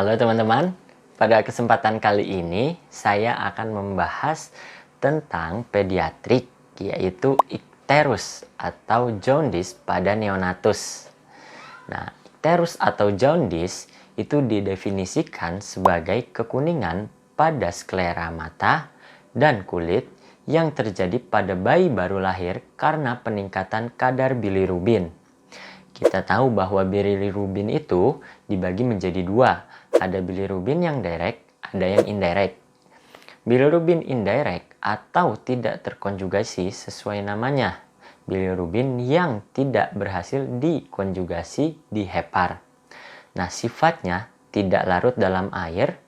Halo teman-teman, pada kesempatan kali ini saya akan membahas tentang pediatrik, yaitu ikterus atau jaundice pada neonatus. Nah, ikterus atau jaundice itu didefinisikan sebagai kekuningan pada sklera mata dan kulit yang terjadi pada bayi baru lahir karena peningkatan kadar bilirubin. Kita tahu bahwa bilirubin itu dibagi menjadi dua. Ada bilirubin yang direct, ada yang indirect. Bilirubin indirect atau tidak terkonjugasi sesuai namanya. Bilirubin yang tidak berhasil dikonjugasi di hepar. Nah, sifatnya tidak larut dalam air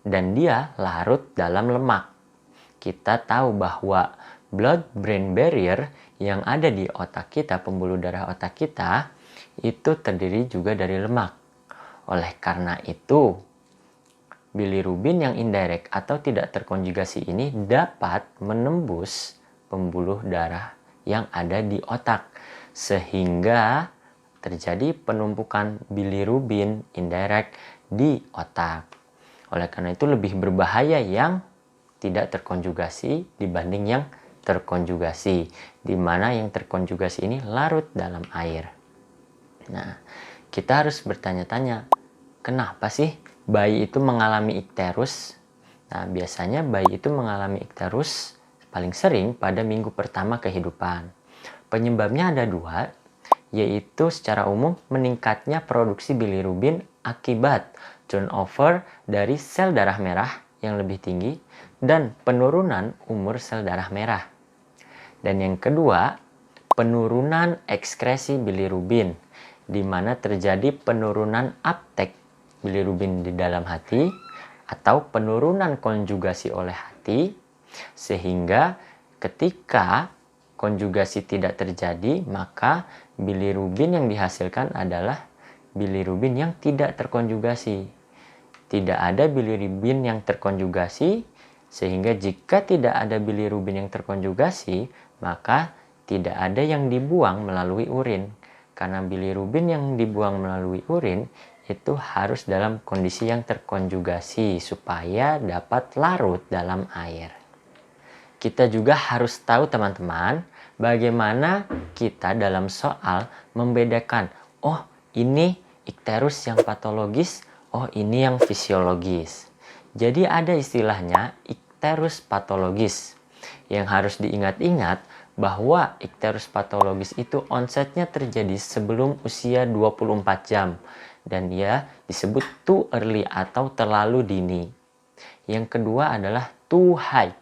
dan dia larut dalam lemak. Kita tahu bahwa blood-brain barrier yang ada di otak kita, pembuluh darah otak kita, itu terdiri juga dari lemak. Oleh karena itu, bilirubin yang indirect atau tidak terkonjugasi ini dapat menembus pembuluh darah yang ada di otak, sehingga terjadi penumpukan bilirubin indirect di otak. Oleh karena itu lebih berbahaya yang tidak terkonjugasi dibanding yang terkonjugasi, di mana yang terkonjugasi ini larut dalam air. Nah, kita harus bertanya-tanya, kenapa sih bayi itu mengalami ikterus? Nah, biasanya bayi itu mengalami ikterus paling sering pada minggu pertama kehidupan. Penyebabnya ada dua, yaitu secara umum meningkatnya produksi bilirubin akibat turnover dari sel darah merah yang lebih tinggi dan penurunan umur sel darah merah. Dan yang kedua, penurunan ekskresi bilirubin, di mana terjadi penurunan uptake bilirubin di dalam hati atau penurunan konjugasi oleh hati, sehingga ketika konjugasi tidak terjadi, maka bilirubin yang dihasilkan adalah bilirubin yang tidak terkonjugasi. Tidak ada bilirubin yang terkonjugasi, sehingga jika tidak ada bilirubin yang terkonjugasi, maka tidak ada yang dibuang melalui urin. Karena bilirubin yang dibuang melalui urin itu harus dalam kondisi yang terkonjugasi supaya dapat larut dalam air. Kita juga harus tahu teman-teman, bagaimana kita dalam soal membedakan, oh ini ikterus yang patologis, oh ini yang fisiologis. Jadi ada istilahnya ikterus patologis. Yang harus diingat-ingat bahwa ikterus patologis itu onsetnya terjadi sebelum usia 24 jam dan dia disebut too early atau terlalu dini. Yang kedua adalah too high.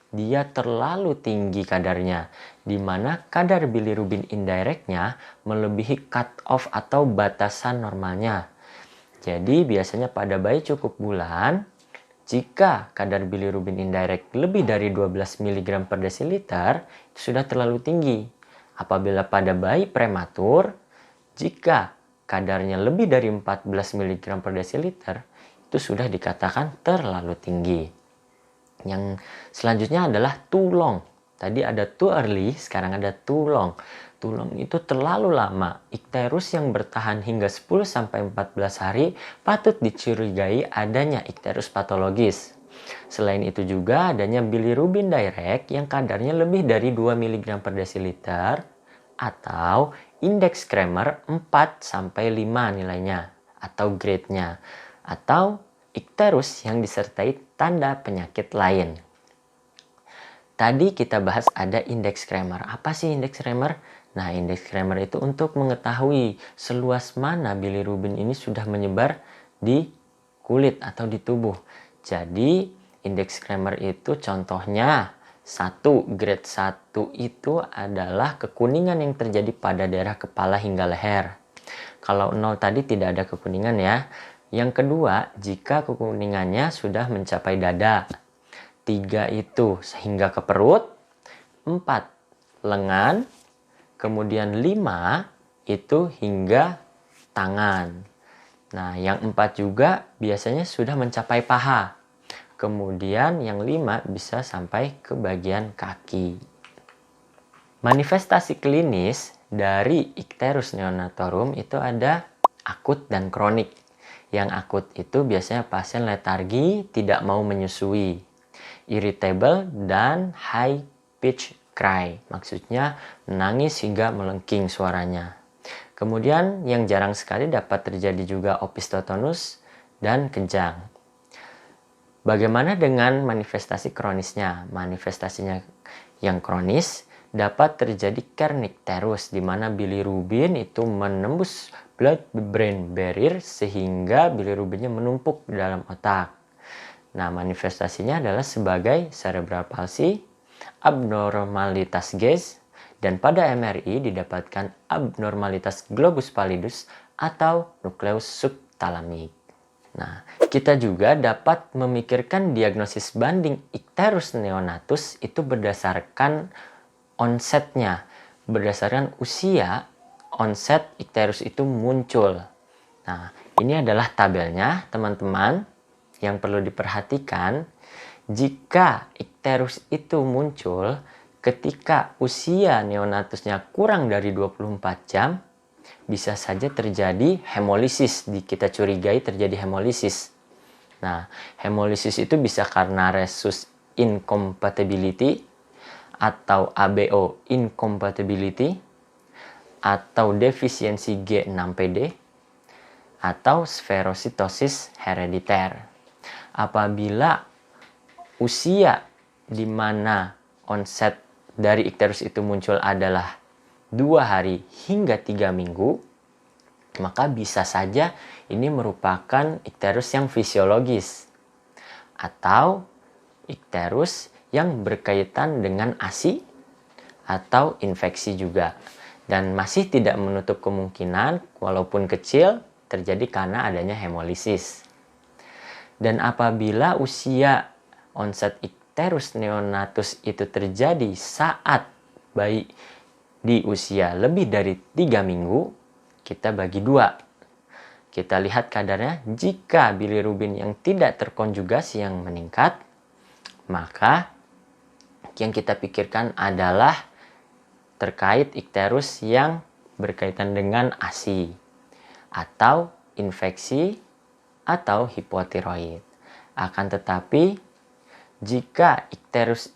Dia terlalu tinggi kadarnya, di mana kadar bilirubin indirectnya melebihi cut off atau batasan normalnya. Jadi biasanya pada bayi cukup bulan, jika kadar bilirubin indirect lebih dari 12 mg per desiliter, itu sudah terlalu tinggi. Apabila pada bayi prematur, jika kadarnya lebih dari 14 mg per desiliter, itu sudah dikatakan terlalu tinggi. Yang selanjutnya adalah too long. Tadi ada too early, sekarang ada too long. Too long itu terlalu lama. Ikterus yang bertahan hingga 10-14 hari patut dicurigai adanya ikterus patologis. Selain itu juga adanya bilirubin direct yang kadarnya lebih dari 2 mg per desiliter atau indeks Kramer 4-5 nilainya atau grade-nya, atau ikterus yang disertai tanda penyakit lain. Tadi kita bahas ada indeks Kramer. Apa sih indeks Kramer? Nah, indeks Kramer itu untuk mengetahui seluas mana bilirubin ini sudah menyebar di kulit atau di tubuh. Jadi, indeks Kramer itu contohnya 1, grade 1 itu adalah kekuningan yang terjadi pada daerah kepala hingga leher. Kalau 0 tadi tidak ada kekuningan ya. Yang kedua, jika kekuningannya sudah mencapai dada. 3 itu sehingga ke perut. 4 lengan. Kemudian 5 itu hingga tangan. Nah, yang 4 juga biasanya sudah mencapai paha. Kemudian yang 5 bisa sampai ke bagian kaki. Manifestasi klinis dari ikterus neonatorum itu ada akut dan kronik. Yang akut itu biasanya pasien letargi, tidak mau menyusui, irritable, dan high pitch cry. Maksudnya menangis hingga melengking suaranya. Kemudian yang jarang sekali dapat terjadi juga opistotonus dan kejang. Bagaimana dengan manifestasi kronisnya? Manifestasinya yang kronis dapat terjadi kernicterus, di mana bilirubin itu menembus blood-brain barrier sehingga bilirubinnya menumpuk di dalam otak. Nah, manifestasinya adalah sebagai cerebral palsy, abnormalitas gaze, dan pada MRI didapatkan abnormalitas globus pallidus atau nukleus subthalamik. Nah, kita juga dapat memikirkan diagnosis banding icterus neonatus itu berdasarkan onsetnya, berdasarkan usia onset icterus itu muncul. Nah, ini adalah tabelnya, teman-teman, yang perlu diperhatikan. Jika icterus itu muncul ketika usia neonatusnya kurang dari 24 jam, bisa saja terjadi hemolisis, kita curigai terjadi hemolisis. Nah, hemolisis itu bisa karena resus incompatibility atau ABO incompatibility atau defisiensi G6PD atau spherositosis herediter. Apabila usia di mana onset dari icterus itu muncul adalah 2 hari hingga 3 minggu, maka bisa saja ini merupakan icterus yang fisiologis atau icterus yang berkaitan dengan ASI atau infeksi juga. Dan masih tidak menutup kemungkinan, walaupun kecil, terjadi karena adanya hemolisis. Dan apabila usia onset icterus neonatus itu terjadi saat bayi di usia lebih dari 3 minggu, kita bagi 2. Kita lihat kadarnya. Jika bilirubin yang tidak terkonjugasi yang meningkat, maka yang kita pikirkan adalah terkait icterus yang berkaitan dengan ASI atau infeksi atau hipotiroid. Akan tetapi, jika icterus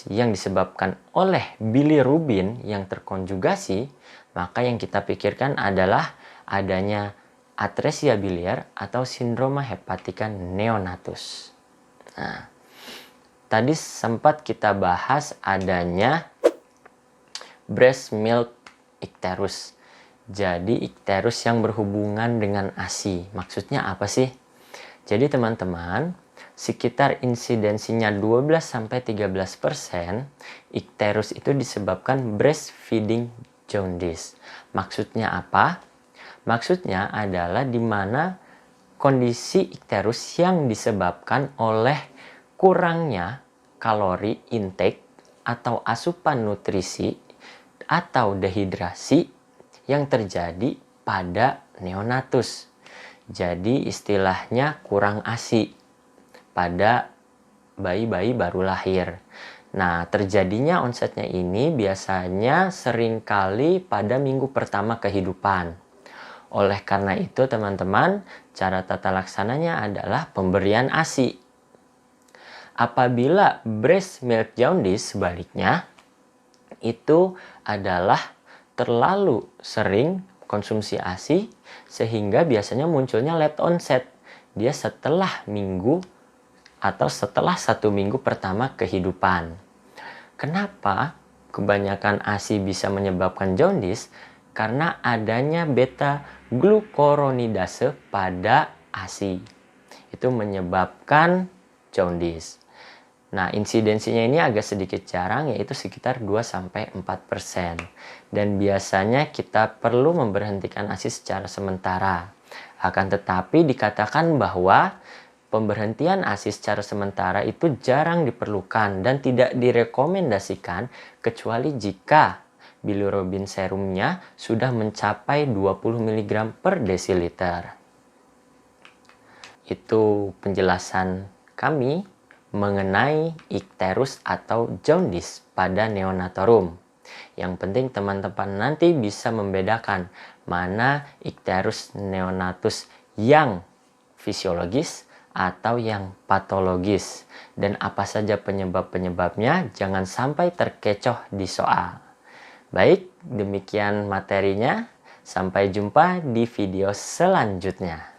yang disebabkan oleh bilirubin yang terkonjugasi, maka yang kita pikirkan adalah adanya atresia biliar atau sindroma hepatika neonatus. Nah, tadi sempat kita bahas adanya breast milk icterus. Jadi icterus yang berhubungan dengan ASI. Maksudnya apa sih? Jadi teman-teman, sekitar insidensinya 12-13% icterus itu disebabkan breastfeeding jaundice. Maksudnya apa? Maksudnya adalah di mana kondisi icterus yang disebabkan oleh kurangnya kalori intake atau asupan nutrisi atau dehidrasi yang terjadi pada neonatus. Jadi istilahnya kurang ASI pada bayi-bayi baru lahir. Nah, terjadinya onsetnya ini biasanya seringkali pada minggu pertama kehidupan. Oleh karena itu, teman-teman, cara tata laksananya adalah pemberian ASI. Apabila breast milk jaundice sebaliknya, itu adalah terlalu sering konsumsi ASI sehingga biasanya munculnya late onset. Dia setelah minggu atau setelah 1 minggu pertama kehidupan. Kenapa kebanyakan ASI bisa menyebabkan jaundice? Karena adanya beta glukuronidase pada ASI. Itu menyebabkan jaundice. Nah, insidensinya ini agak sedikit jarang, yaitu sekitar 2-4%. Dan biasanya kita perlu memberhentikan ASI secara sementara. Akan tetapi dikatakan bahwa pemberhentian ASI secara sementara itu jarang diperlukan dan tidak direkomendasikan kecuali jika bilirubin serumnya sudah mencapai 20 mg per desiliter. Itu penjelasan kami mengenai icterus atau jaundice pada neonatorum. Yang penting teman-teman nanti bisa membedakan mana ikterus neonatus yang fisiologis atau yang patologis. Dan apa saja penyebab-penyebabnya, jangan sampai terkecoh di soal. Baik, demikian materinya. Sampai jumpa di video selanjutnya.